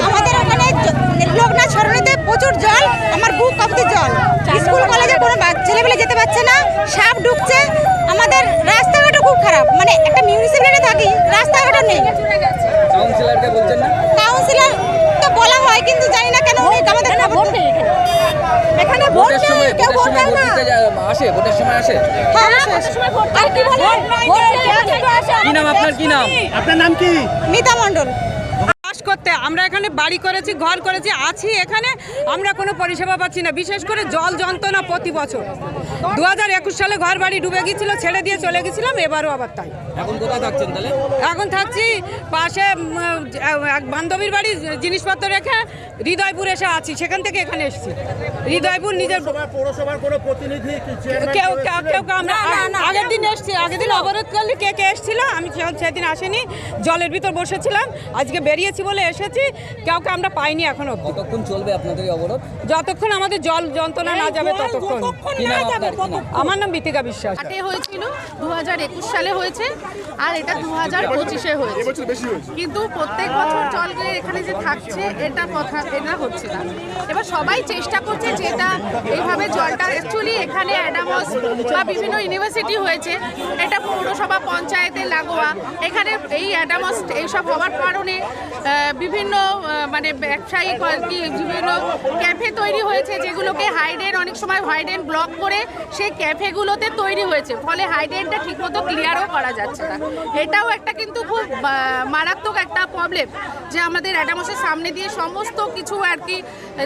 আমাদের ওখানে লোকনাথ সরণিতে প্রচুর জল, আমার বুক অব্দি জল। স্কুল কলেজে কোনো ছেলেমেয়ে যেতে পারছে না, সাপ ঢুকছে। আমাদের রাস্তাঘাটও খুব খারাপ, মানে একটা মিউনিসিপ্যালিটি থাকি, রাস্তাঘাটও নেই। কাউন্সিলরকে বলছেন না? কাউন্সিলর তো বলা হয়, কিন্তু জানি না কেন আমাদের ভোট নেই এখানে। ভোটের সময় আসে, ভোটের সময় আসে। আর কি বলে, কি নাম আপনার? কি নাম? আপনার নাম কি? মিতা মণ্ডল। করতে আমরা এখানে বাড়ি করেছি, ঘর করেছি, আছি এখানে, আমরা কোনো পরিষেবা পাচ্ছি না। বিশেষ করে জল যন্ত্রণা প্রতি বছর। 2021 সালে ঘর বাড়ি ডুবে গিয়েছিল, ছেড়ে দিয়ে চলে গেছিলাম, এবারও আবার তাই। এখন কোথায় থাকছেন তাহলে? এখন থাকছি পাশে এক বান্ধবীর বাড়ি, জিনিসপত্র রেখে হৃদয়পুর এসে আছি, সেখান থেকে এখানে এসেছি। হৃদয়পুর নিজের পৌরসভার কোনো প্রতিনিধি কেউ আমরা আগের দিন এসছি, আগের দিন অবরোধ করলে কে এসেছিল, আমি সেদিন আসেনি, জলের ভিতর বসেছিলাম, আজকে বেরিয়েছি বলে এসেছি, কাউকে আমরা পাইনি এখনো। কতক্ষণ চলবে আপনাদের অবরোধ? যতক্ষণ আমাদের জল যন্ত্রণা না যাবে ততক্ষণ। আমার নাম বিতিকা বিশ্বাস। হয়েছিল 2021 সালে হয়েছে, আর এটা 2025-এ হয়েছে। কিন্তু প্রত্যেক বছর জল এখানে যে থাকছে এটা হচ্ছে না। এবার সবাই চেষ্টা করছে যে এটা এইভাবে জলটা, অ্যাকচুয়ালি এখানে অ্যাডামস বা বিভিন্ন ইউনিভার্সিটি হয়েছে, এটা পৌরসভা পঞ্চায়েতের লাগোয়া। এখানে এই অ্যাডামস এইসব হওয়ার কারণে বিভিন্ন মানে ব্যবসায়িক বিভিন্ন ক্যাফে তৈরি হয়েছে, যেগুলোকে হাইড্রেন অনেক সময় হাইড্রেন ব্লক করে সেই ক্যাফেগুলোতে তৈরি হয়েছে, ফলে হাইড্রেনটা ঠিকমতো ক্লিয়ারও করা যাচ্ছে না। এটাও একটা কিন্তু খুব মারাত্মক একটা প্রবলেম, যে আমাদের অ্যাডামসের সামনে দিয়ে সমস্ত কিছু আর কি,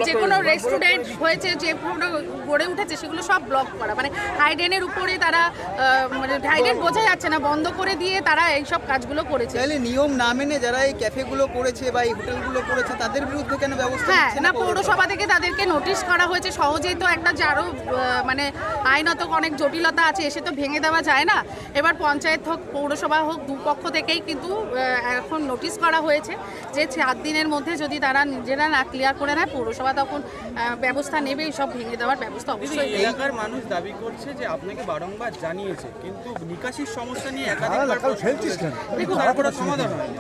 যে কোনো রেস্টুরেন্ট হয়েছে, যে গড়ে উঠেছে, সেগুলো সব ব্লক করা, মানে হাইড্রেনের উপরে তারা মানে হাইড্রেন বোঝা যাচ্ছে না, বন্ধ করে দিয়ে তারা এইসব কাজগুলো করেছে। তাহলে নিয়ম না মেনে যারা এই ক্যাফেগুলো করেছে বা এই হোটেলগুলো করেছে তাদের বিরুদ্ধে কেন ব্যবস্থা হ্যাঁ নিচ্ছে না, পৌরসভা থেকে তাদেরকে নোটিশ করা হয়েছে। সহজেই তো একটা যারও মানে আইনত অনেক জটিলতা আছে, এসে তো ভেঙে দেওয়া যায় না। এবার পঞ্চায়েত হোক পৌরসভা হোক, দুপক্ষ থেকেই কিন্তু এখন নোটিশ করা হয়েছে যে 7 দিনের মধ্যে যদি তারা নিজেরা না ক্লিয়ার করে নেয়, পৌরসভা তখন ব্যবস্থা নেবে, সব ভেঙে দেওয়ার ব্যবস্থা অবশ্যই। এলাকার মানুষ দাবি করছে যে আপনাকে বারংবার জানিয়েছে, কিন্তু নিকাশির সমস্যা নিয়ে সমাধান হয়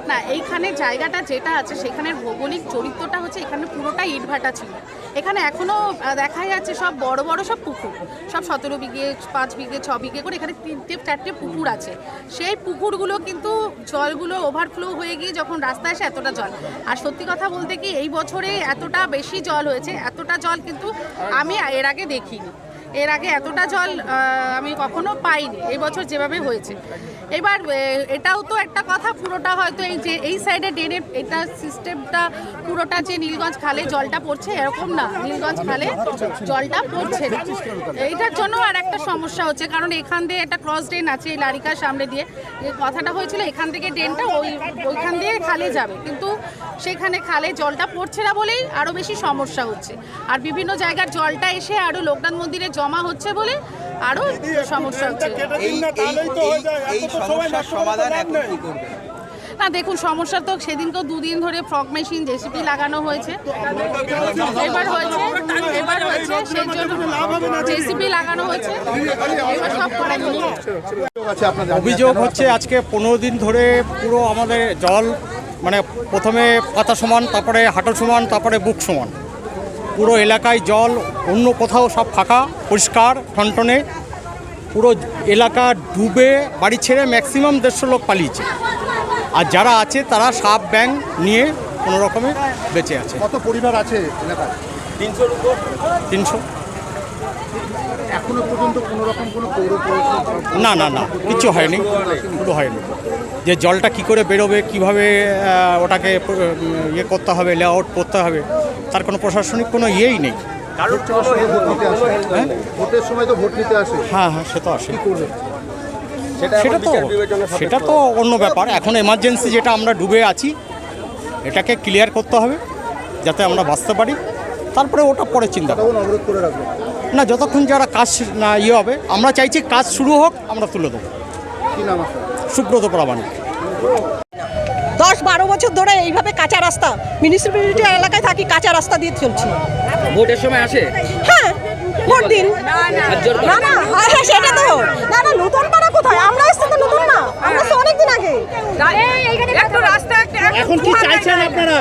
না। এইখানে জায়গাটা যেটা আছে, সেখানের ভৌগোলিক চরিত্রটা হচ্ছে, এখানে পুরোটাই ইটভাটা ছিল। এখানে এখনও দেখা যাচ্ছে সব বড় বড় সব পুকুর, সব 17 বিঘে 5 বিঘে 6 বিঘে করে এখানে 3-4টে পুকুর আছে। সেই পুকুরগুলো কিন্তু জলগুলো ওভারফ্লো হয়ে গিয়ে যখন রাস্তায় এসে এতটা জল, আর সত্যি কথা বলতে কি এই বছরে এতটা বেশি জল হয়েছে, এতটা জল কিন্তু আমি এর আগে দেখিনি। এর আগে এতটা জল আমি কখনো পাইনি এই বছর যেভাবে হয়েছে। এবার এটাও তো একটা কথা, পুরোটা হয়তো এই যে এই সাইডে ড্রেনের এটা সিস্টেমটা পুরোটা যে নীলগঞ্জ খালে জলটা পড়ছে এরকম না, নীলগঞ্জ খালে জলটা পড়ছে না। এইটার জন্য আর একটা সমস্যা হচ্ছে, কারণ এখান দিয়ে একটা ক্রস ড্রেন আছে এই লারিকার সামনে দিয়ে, যে কথাটা হয়েছিল এখান থেকে ড্রেনটা ওইখান দিয়ে খালে যাবে, কিন্তু সেখানে খালে জলটা পড়ছে না বলেই আরও বেশি সমস্যা হচ্ছে। আর বিভিন্ন জায়গার জলটা এসে আরও লোকনাথ মন্দিরে জমা হচ্ছে বলে আরও সমস্যা হচ্ছে। এই সমস্যার সমাধান এখন কি করবে? না দেখুন, সমস্যা তো সেদিনকেও 2 দিন ধরে ফগ মেশিন জেসিপি লাগানো হয়েছে, এবার হয়েছে সেই জন্য জেসিপি লাগানো হয়েছে, এবার সব করা হয়েছে। অভিযোগ হচ্ছে আজকে 15 দিন ধরে পুরো আমাদের জল, মানে প্রথমে পাতা সমান, তারপরে হাঁটু সমান, তারপরে বুক সমান, পুরো এলাকায় জল, অন্য কোথাও সব ফাঁকা পরিষ্কার টনটনে, পুরো এলাকা ডুবে বাড়ি ছেড়ে ম্যাক্সিমাম 150 লোক পালিয়েছে। আর যারা আছে তারা সাপ ব্যাং নিয়ে কোনো রকমে বেঁচে আছে। কত পরিবার আছে এলাকায়? 300-র উপর। 300। এখনো পর্যন্ত কোনো রকম কোনো না না না কিছু হয়নি, পুরো হয়নি। যে জলটা কি করে বেরোবে, কিভাবে ওটাকে ইয়ে করতে হবে, লেআউট করতে হবে, তার কোনো প্রশাসনিক কোনো ইয়েই নেই। ভোটের সময় তো ভোট নিতে আসে। হ্যাঁ হ্যাঁ, সে তো আসে। সেটা তো অন্য ব্যাপার। এখন এমার্জেন্সি যেটা আমরা ডুবে আছি, এটাকে ক্লিয়ার করতে হবে যাতে আমরা বাঁচতে পারি, তারপরে ওটা পরে চিন্তা অবরোধ করে রাখবো না, যতক্ষণ যারা কাজ না ইয়ে হবে। আমরা চাইছি কাজ শুরু হোক, আমরা তুলে দেবো। কি নাম আপনার? সুব্রত প্রামাণিক। 10-12 বছর ধরে এইভাবে কাঁচা রাস্তা, মিউনিসিপ্যালিটি এলাকায় থাকি, কাঁচা রাস্তা দিয়ে চলছি। ভোটের সময় আসে? হ্যাঁ, ভোট দিন। হাত জোর করে। না না, হ্যাঁ, সেটা তো না না, নতুন পাড়া কোথায়? আমরা এসছি তো নতুন না, আমরা তো অনেকদিন আগে। একটু রাস্তা এখন কি চাইছেন আপনারা?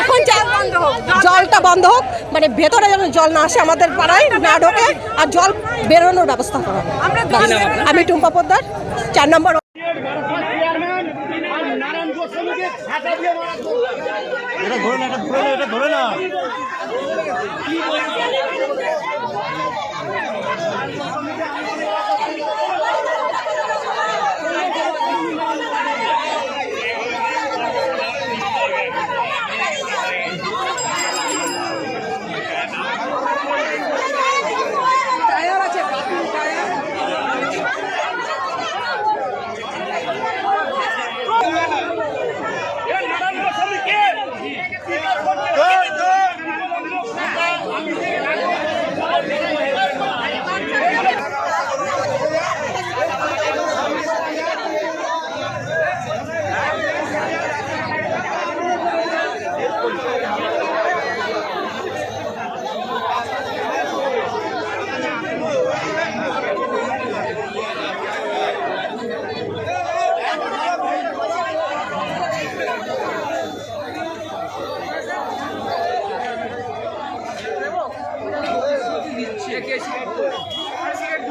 এখন জলটা বন্ধ হোক, মানে ভেতরে যেন জল না আসে, আমাদের পাড়ায় না ঢোকে, আর জল বেরোনোর ব্যবস্থা করা হবে। আমি টুম্পা পোদ্দার, 4 নম্বর।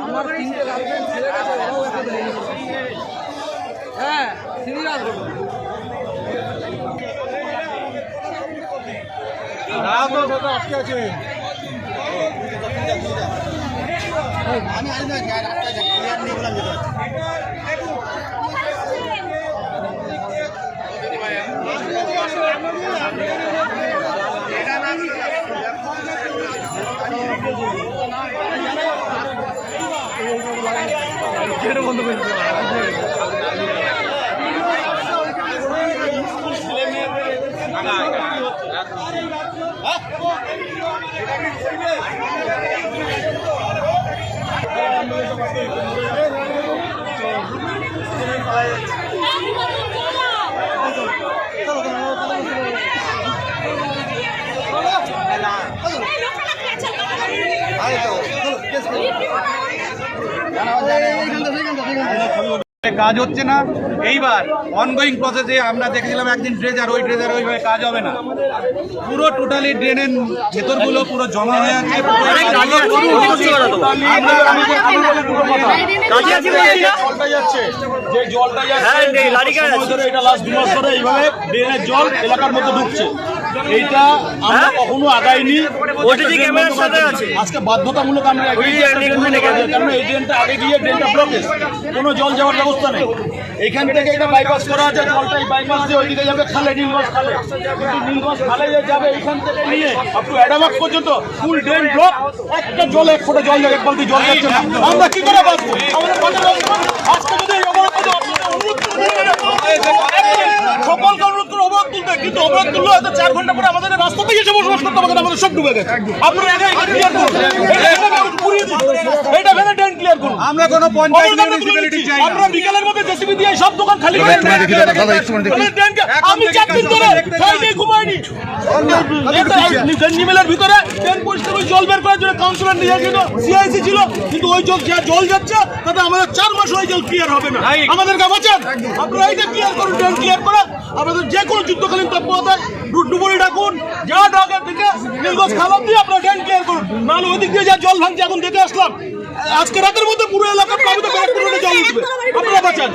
আমার 3টে গার্লফ্রেন্ড ছেড়ে গেছে, ওরাও এসে দেখে গেছে। হ্যাঁ, সিরিয়াস ঘটনা। কাজ হচ্ছে না। এইবার অনগোয়িং প্রসেসে আমরা দেখেছিলাম একদিন ড্রেজার, ওই ড্রেজার ওইভাবে কাজ হবে না। পুরো টোটালি ড্রেনের ভেতরগুলো পুরো জমা হয়ে আছে। ড্রেনের জল এলাকার মধ্যে ঢুকছে, এইটা আমরা কখনো আগাইনি। আজকে বাধ্যতামূলক আমরা কারণ এই ড্রেনটা আগে গিয়ে ড্রেনটা ব্লকেজ, কোনো জল যাওয়ার ব্যবস্থা নেই। এইখান থেকে এটা বাইপাস করা আছে, জলটা এই বাইপাস দিয়ে ওইদিকে যাবে খালে, নীলগঞ্জ খালে। কিন্তু নীলগঞ্জ খালে যাবে এইখান থেকে নিয়ে আপ টু অ্যাডামাক পর্যন্ত ফুল ড্রেন ব্লক। একটা জল, এক ফোঁটা জল, এক বালতি জল যাচ্ছে না। আমরা কি করে বাঁচবো? আমাদের আজকে যদি এই অবরোধ সকলকে অনুরোধ করে অবরোধ তুলতে, কিন্তু অবরোধ তুললো হয়তো 4 ঘন্টা পরে আমাদের রাস্তাতেই এসে বসবাস করতে হবে, আমাদের সব ডুবে গেছে। আপনারা এটা ক্লিয়ার করুন, এটা ভেবে ড্রেন ক্লিয়ার করুন। আমরা কোনো পঞ্চায়েত মিউনিসিপ্যালিটি চাই না। আমরা বিকেলের মধ্যে জেসিবি দিয়ে সব দোকান খালি করে আমি 4 দিন ধরে খাইনি ঘুমাইনি। নিমেলের ভিতরে ট্রেন পরিষ্কার করে জল বের করার জন্য কাউন্সিলর নিয়ে ছিল, সিআইসি ছিল, কিন্তু ওই জল যাচ্ছে তাতে আমাদের 4 মাস ওই জল ক্লিয়ার হবে না। আমাদেরকে বাঁচান, আপনারা এইটা ক্লিয়ার করুন, ড্রেন ক্লিয়ার করা। আমাদের যে কোনো যুদ্ধকালীন তৎপরতায় ডুবুরি ডাকুন, যা ডাকার থেকে নীলগঞ্জ খালাম দিয়ে আপনারা ড্রেন ক্লিয়ার করুন। নাহলে ওই দিক দিয়ে যা জল ভাঙছে এখন দেখে আসলাম, আজকে রাতের মধ্যে পুরো এলাকার প্লাবিত জল উঠবে। আপনারা বাঁচান।